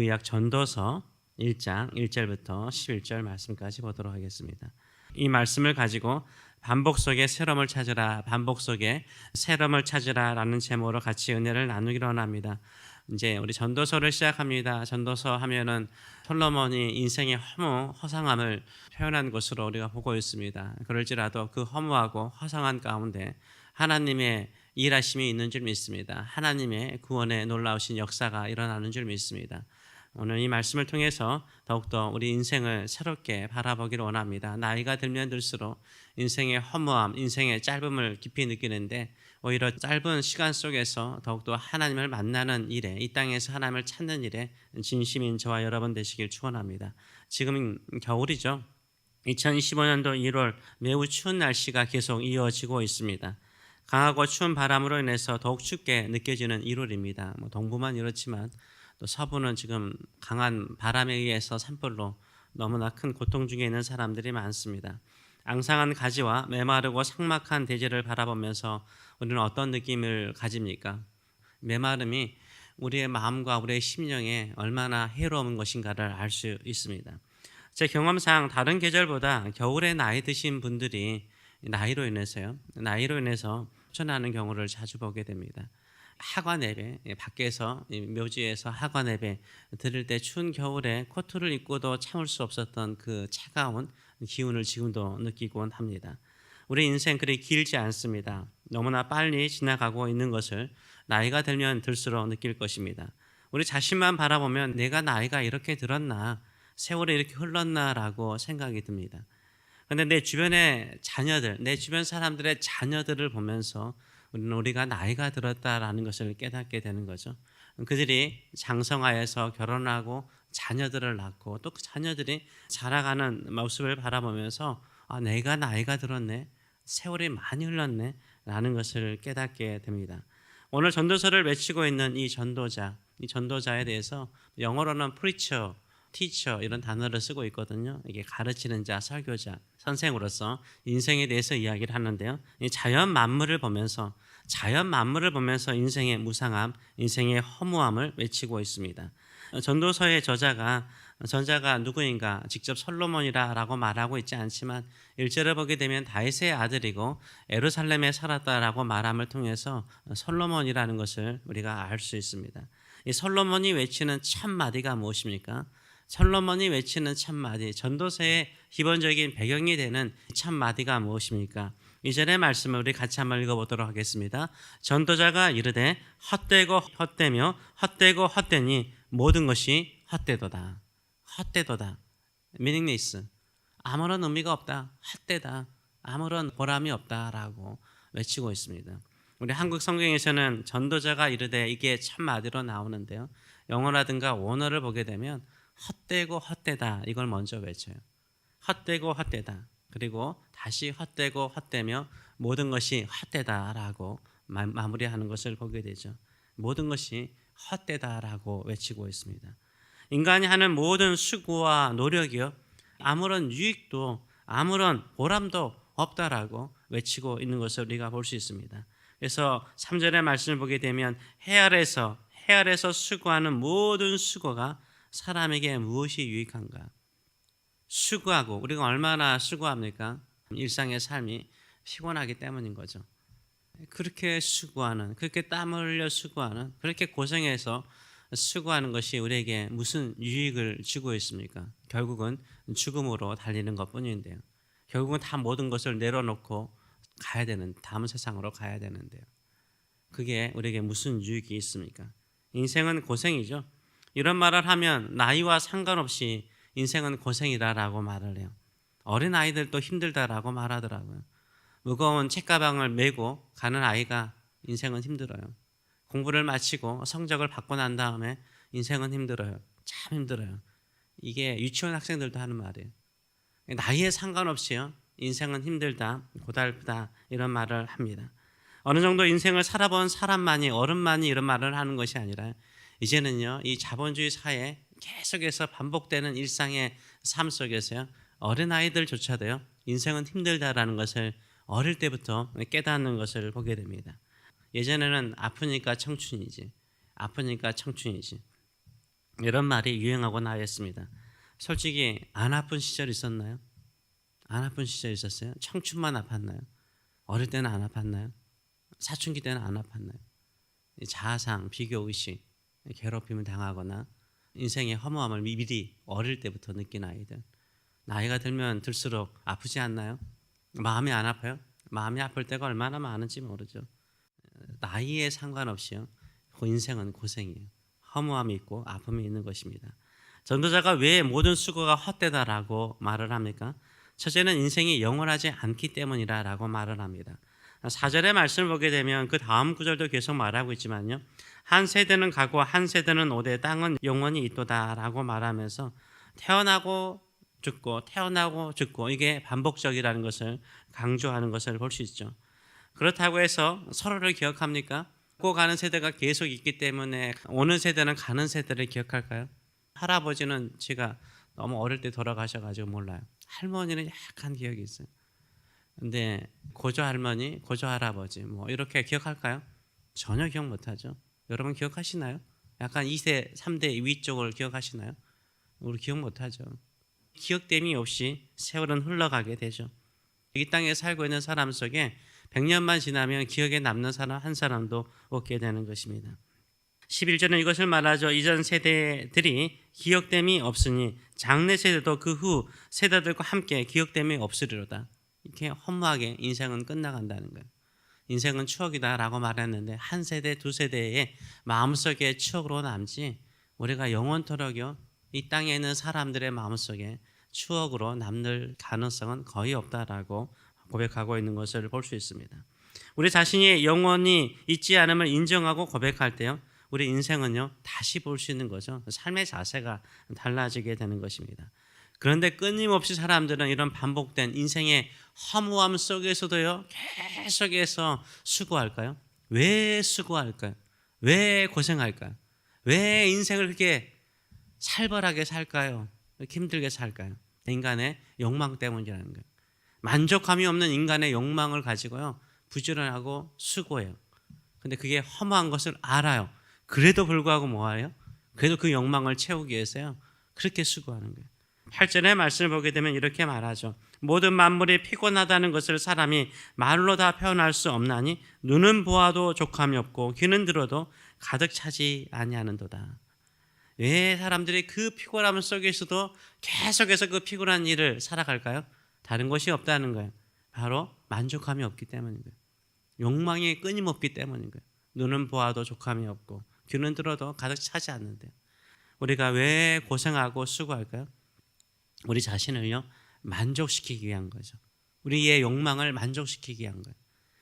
구약 전도서 1장 1절부터 11절 말씀까지 보도록 하겠습니다. 이 말씀을 가지고 반복 속에 새로움을 찾으라, 반복 속에 새로움을 찾으라라는 제목으로 같이 은혜를 나누기로 합니다. 이제 우리 전도서를 시작합니다. 전도서 하면은 솔로몬이 인생의 허무, 허상함을 표현한 것으로 우리가 보고 있습니다. 그럴지라도 그 허무하고 허상한 가운데 하나님의 일하심이 있는 줄 믿습니다. 하나님의 구원의 놀라우신 역사가 일어나는 줄 믿습니다. 오늘 이 말씀을 통해서 더욱더 우리 인생을 새롭게 바라보기를 원합니다. 나이가 들면 들수록 인생의 허무함, 인생의 짧음을 깊이 느끼는데 오히려 짧은 시간 속에서 더욱더 하나님을 만나는 일에, 이 땅에서 하나님을 찾는 일에 진심인 저와 여러분 되시길 축원합니다. 지금 겨울이죠. 2025년도 1월 매우 추운 날씨가 계속 이어지고 있습니다. 강하고 추운 바람으로 인해서 더욱 춥게 느껴지는 1월입니다. 동부만 이렇지만 또 서부는 지금 강한 바람에 의해서 산불로 너무나 큰 고통 중에 있는 사람들이 많습니다. 앙상한 가지와 메마르고 삭막한 대지를 바라보면서 우리는 어떤 느낌을 가집니까? 메마름이 우리의 마음과 우리의 심령에 얼마나 해로운 것인가를 알 수 있습니다. 제 경험상 다른 계절보다 겨울에 나이 드신 분들이 나이로 인해서 추천하는 경우를 자주 보게 됩니다. 하관 예배, 밖에서 묘지에서 하관 예배 드릴 때 추운 겨울에 코트를 입고도 참을 수 없었던 그 차가운 기운을 지금도 느끼곤 합니다. 우리 인생 그리 길지 않습니다. 너무나 빨리 지나가고 있는 것을 나이가 들면 들수록 느낄 것입니다. 우리 자신만 바라보면 내가 나이가 이렇게 들었나, 세월이 이렇게 흘렀나라고 생각이 듭니다. 그런데 내 주변의 자녀들, 내 주변 사람들의 자녀들을 보면서 우리가 나이가 들었다라는 것을 깨닫게 되는 거죠. 그들이 장성하여서 결혼하고 자녀들을 낳고 또 그 자녀들이 자라가는 모습을 바라보면서 내가 나이가 들었네, 세월이 많이 흘렀네 라는 것을 깨닫게 됩니다. 오늘 전도서를 외치고 있는 이 전도자에 대해서 영어로는 preacher, teacher 이런 단어를 쓰고 있거든요. 이게 가르치는 자, 설교자, 선생으로서 인생에 대해서 이야기를 하는데요. 이 자연 만물을 보면서 인생의 무상함, 인생의 허무함을 외치고 있습니다. 전도서의 저자가 누구인가 직접 솔로몬이라고 말하고 있지 않지만 1절을 보게 되면 다윗의 아들이고 예루살렘에 살았다라고 말함을 통해서 솔로몬이라는 것을 우리가 알 수 있습니다. 이 솔로몬이 외치는 첫 마디가 무엇입니까? 솔로몬이 외치는 첫 마디, 전도서의 기본적인 배경이 되는 첫 마디가 무엇입니까? 이전의 말씀을 우리 같이 한번 읽어보도록 하겠습니다. 전도자가 이르되 헛되고 헛되며 헛되고 헛되니 모든 것이 헛되도다. 헛되도다. meaningless. 아무런 의미가 없다. 헛되다. 아무런 보람이 없다라고 외치고 있습니다. 우리 한국 성경에서는 전도자가 이르되 이게 첫 마디로 나오는데요. 영어라든가 원어를 보게 되면 헛되고 헛되다 이걸 먼저 외쳐요. 헛되고 헛되다. 그리고 다시 헛되고 헛되며 모든 것이 헛되다라고 마무리하는 것을 보게 되죠. 모든 것이 헛되다라고 외치고 있습니다. 인간이 하는 모든 수고와 노력이요, 아무런 유익도 아무런 보람도 없다라고 외치고 있는 것을 우리가 볼 수 있습니다. 그래서 3절의 말씀을 보게 되면 해 아래서 수고하는 모든 수고가 사람에게 무엇이 유익한가? 수고하고, 우리가 얼마나 수고합니까? 일상의 삶이 피곤하기 때문인 거죠. 그렇게 수고하는, 그렇게 땀을 흘려 수고하는, 그렇게 고생해서 수고하는 것이 우리에게 무슨 유익을 주고 있습니까? 결국은 죽음으로 달리는 것뿐인데요. 결국은 다 모든 것을 내려놓고 다음 세상으로 가야 되는데요. 그게 우리에게 무슨 유익이 있습니까? 인생은 고생이죠. 이런 말을 하면 나이와 상관없이 인생은 고생이다라고 말을 해요. 어린 아이들도 힘들다라고 말하더라고요. 무거운 책가방을 메고 가는 아이가 인생은 힘들어요. 공부를 마치고 성적을 받고 난 다음에 인생은 힘들어요. 참 힘들어요. 이게 유치원 학생들도 하는 말이에요. 나이에 상관없이요, 인생은 힘들다, 고달프다 이런 말을 합니다. 어느 정도 인생을 살아본 사람만이, 어른만이 이런 말을 하는 것이 아니라 이제는요, 이 자본주의 사회 계속해서 반복되는 일상의 삶 속에서요, 어린아이들조차도요, 인생은 힘들다라는 것을 어릴 때부터 깨닫는 것을 보게 됩니다. 예전에는 아프니까 청춘이지. 이런 말이 유행하고 나왔습니다. 솔직히 안 아픈 시절 있었나요? 안 아픈 시절 있었어요? 청춘만 아팠나요? 어릴 때는 안 아팠나요? 사춘기 때는 안 아팠나요? 자아상, 비교의식, 괴롭힘을 당하거나 인생의 허무함을 미리 어릴 때부터 느낀 아이들, 나이가 들면 들수록 아프지 않나요? 마음이 안 아파요? 마음이 아플 때가 얼마나 많은지 모르죠. 나이에 상관없이요, 그 인생은 고생이에요. 허무함이 있고 아픔이 있는 것입니다. 전도자가 왜 모든 수고가 헛되다라고 말을 합니까? 첫째는 인생이 영원하지 않기 때문이라고 말을 합니다. 4절의 말씀을 보게 되면 그 다음 구절도 계속 말하고 있지만요, 한 세대는 가고 한 세대는 오되 땅은 영원히 있도다라고 말하면서 태어나고 죽고 태어나고 죽고, 이게 반복적이라는 것을 강조하는 것을 볼 수 있죠. 그렇다고 해서 서로를 기억합니까? 고 가는 세대가 계속 있기 때문에 오는 세대는 가는 세대를 기억할까요? 할아버지는 제가 너무 어릴 때 돌아가셔가지고 몰라요. 할머니는 약간 기억이 있어요. 근데 고조 할머니, 고조 할아버지 뭐 이렇게 기억할까요? 전혀 기억 못하죠. 여러분 기억하시나요? 약간 2세, 3대 위쪽을 기억하시나요? 우리 기억 못하죠. 기억됨이 없이 세월은 흘러가게 되죠. 이 땅에 살고 있는 사람 속에 100년만 지나면 기억에 남는 사람 한 사람도 없게 되는 것입니다. 11절은 이것을 말하죠. 이전 세대들이 기억됨이 없으니 장래 세대도 그 후 세대들과 함께 기억됨이 없으리로다. 이렇게 허무하게 인생은 끝나간다는 거예요. 인생은 추억이다라고 말했는데 한 세대, 두 세대의 마음속에 추억으로 남지, 우리가 영원토록요 이 땅에 있는 사람들의 마음속에 추억으로 남을 가능성은 거의 없다라고 고백하고 있는 것을 볼 수 있습니다. 우리 자신이 영원히 있지 않음을 인정하고 고백할 때요, 우리 인생은요 다시 볼 수 있는 거죠. 삶의 자세가 달라지게 되는 것입니다. 그런데 끊임없이 사람들은 이런 반복된 인생의 허무함 속에서도요 계속해서 수고할까요? 왜 수고할까요? 왜 고생할까요? 왜 인생을 그렇게 살벌하게 살까요? 이렇게 힘들게 살까요? 인간의 욕망 때문이라는 거예요. 만족함이 없는 인간의 욕망을 가지고요 부지런하고 수고해요. 근데 그게 허무한 것을 알아요. 그래도 불구하고 뭐해요? 그래도 그 욕망을 채우기 위해서요 그렇게 수고하는 거예요. 8절의 말씀을 보게 되면 이렇게 말하죠. 모든 만물이 피곤하다는 것을 사람이 말로 다 표현할 수 없나니 눈은 보아도 족함이 없고 귀는 들어도 가득 차지 아니하는도다. 왜 사람들이 그 피곤함 속에서도 계속해서 그 피곤한 일을 살아갈까요? 다른 것이 없다는 거예요. 바로 만족함이 없기 때문인 거예요. 욕망이 끊임없기 때문인 거예요. 눈은 보아도 족함이 없고 귀는 들어도 가득 차지 않는데요. 우리가 왜 고생하고 수고할까요? 우리 자신을요 만족시키기 위한 거죠. 우리의 욕망을 만족시키기 위한 거예요.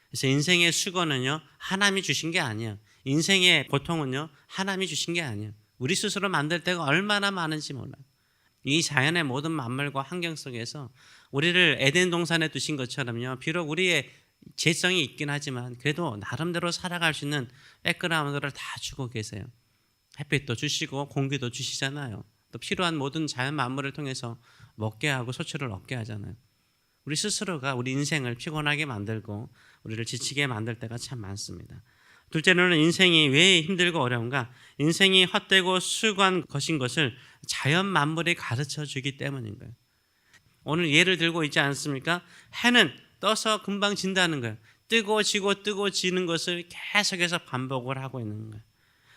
그래서 인생의 수고는요 하나님이 주신 게 아니에요. 인생의 고통은요 하나님이 주신 게 아니에요. 우리 스스로 만들 때가 얼마나 많은지 몰라요. 이 자연의 모든 만물과 환경 속에서 우리를 에덴 동산에 두신 것처럼요, 비록 우리의 죄성이 있긴 하지만 그래도 나름대로 살아갈 수 있는 백그라운드를 다 주고 계세요. 햇빛도 주시고 공기도 주시잖아요. 또 필요한 모든 자연 만물을 통해서 먹게 하고 소출을 얻게 하잖아요. 우리 스스로가 우리 인생을 피곤하게 만들고 우리를 지치게 만들 때가 참 많습니다. 둘째로는 인생이 왜 힘들고 어려운가? 인생이 헛되고 수고한 것인 것을 자연 만물이 가르쳐 주기 때문인 거예요. 오늘 예를 들고 있지 않습니까? 해는 떠서 금방 진다는 거예요. 뜨고 지고 뜨고 지는 것을 계속해서 반복을 하고 있는 거예요.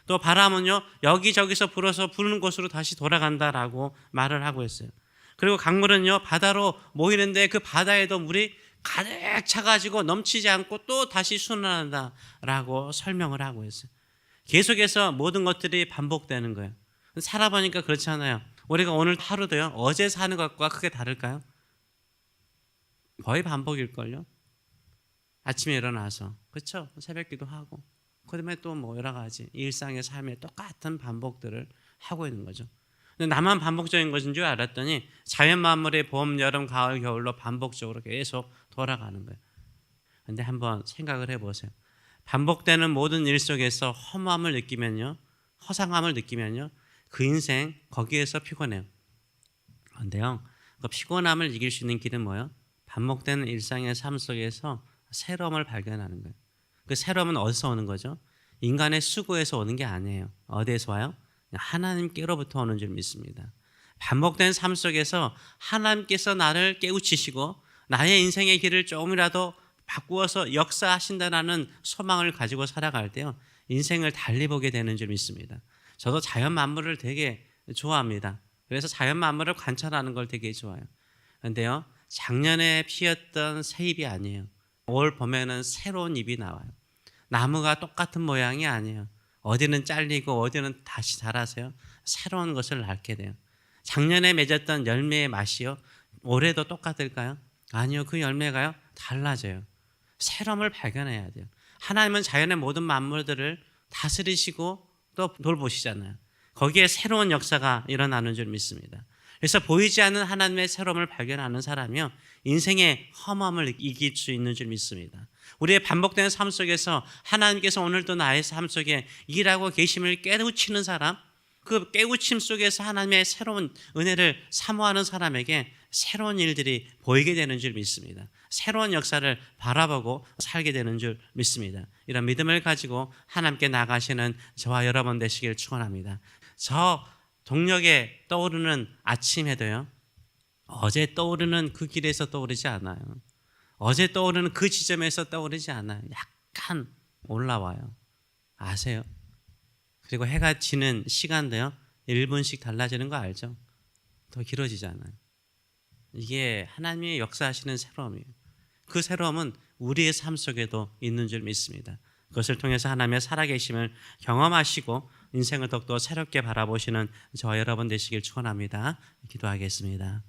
또 바람은요 여기저기서 불어서 부는 곳으로 다시 돌아간다라고 말을 하고 있어요. 그리고 강물은요 바다로 모이는데 그 바다에도 물이 가득 차가지고 넘치지 않고 또 다시 순환한다라고 설명을 하고 있어요. 계속해서 모든 것들이 반복되는 거예요. 살아보니까 그렇잖아요. 우리가 오늘 하루도요 어제 사는 것과 크게 다를까요? 거의 반복일걸요. 아침에 일어나서 그렇죠? 새벽기도 하고 그다음에 또 뭐 여러 가지 일상의 삶의 똑같은 반복들을 하고 있는 거죠. 근데 나만 반복적인 것인 줄 알았더니 자연 만물의 봄, 여름, 가을, 겨울로 반복적으로 계속 돌아가는 거예요. 근데 한번 생각을 해보세요. 반복되는 모든 일 속에서 허무함을 느끼면요, 허상함을 느끼면요, 그 인생 거기에서 피곤해요. 그런데요, 그 피곤함을 이길 수 있는 길은 뭐예요? 반복되는 일상의 삶 속에서 새로움을 발견하는 거예요. 그 새로움은 어디서 오는 거죠? 인간의 수고에서 오는 게 아니에요. 어디에서 와요? 하나님께로부터 오는 줄 믿습니다. 반복된 삶 속에서 하나님께서 나를 깨우치시고 나의 인생의 길을 조금이라도 바꾸어서 역사하신다는 소망을 가지고 살아갈 때요, 인생을 달리 보게 되는 줄 믿습니다. 저도 자연 만물을 되게 좋아합니다. 그래서 자연 만물을 관찰하는 걸 되게 좋아해요. 그런데요, 작년에 피었던 새 잎이 아니에요. 올 봄에는 새로운 잎이 나와요. 나무가 똑같은 모양이 아니에요. 어디는 잘리고 어디는 다시 자라서요, 새로운 것을 낳게 돼요. 작년에 맺었던 열매의 맛이요, 올해도 똑같을까요? 아니요. 그 열매가요, 달라져요. 새로움을 발견해야 돼요. 하나님은 자연의 모든 만물들을 다스리시고 또 돌보시잖아요. 거기에 새로운 역사가 일어나는 줄 믿습니다. 그래서 보이지 않는 하나님의 새로움을 발견하는 사람이요, 인생의 험함을 이길 수 있는 줄 믿습니다. 우리의 반복되는 삶 속에서 하나님께서 오늘도 나의 삶 속에 일하고 계심을 깨우치는 사람, 그 깨우침 속에서 하나님의 새로운 은혜를 사모하는 사람에게 새로운 일들이 보이게 되는 줄 믿습니다. 새로운 역사를 바라보고 살게 되는 줄 믿습니다. 이런 믿음을 가지고 하나님께 나가시는 저와 여러분 되시길 축원합니다. 저 동력에 떠오르는 아침에도요, 어제 떠오르는 그 길에서 떠오르지 않아요. 어제 떠오르는 그 지점에서 떠오르지 않아요. 약간 올라와요. 아세요? 그리고 해가 지는 시간도요, 1분씩 달라지는 거 알죠? 더 길어지잖아요. 이게 하나님의 역사하시는 새로움이에요. 그 새로움은 우리의 삶 속에도 있는 줄 믿습니다. 그것을 통해서 하나님의 살아계심을 경험하시고 인생을 더욱더 새롭게 바라보시는 저와 여러분 되시길 축원합니다. 기도하겠습니다.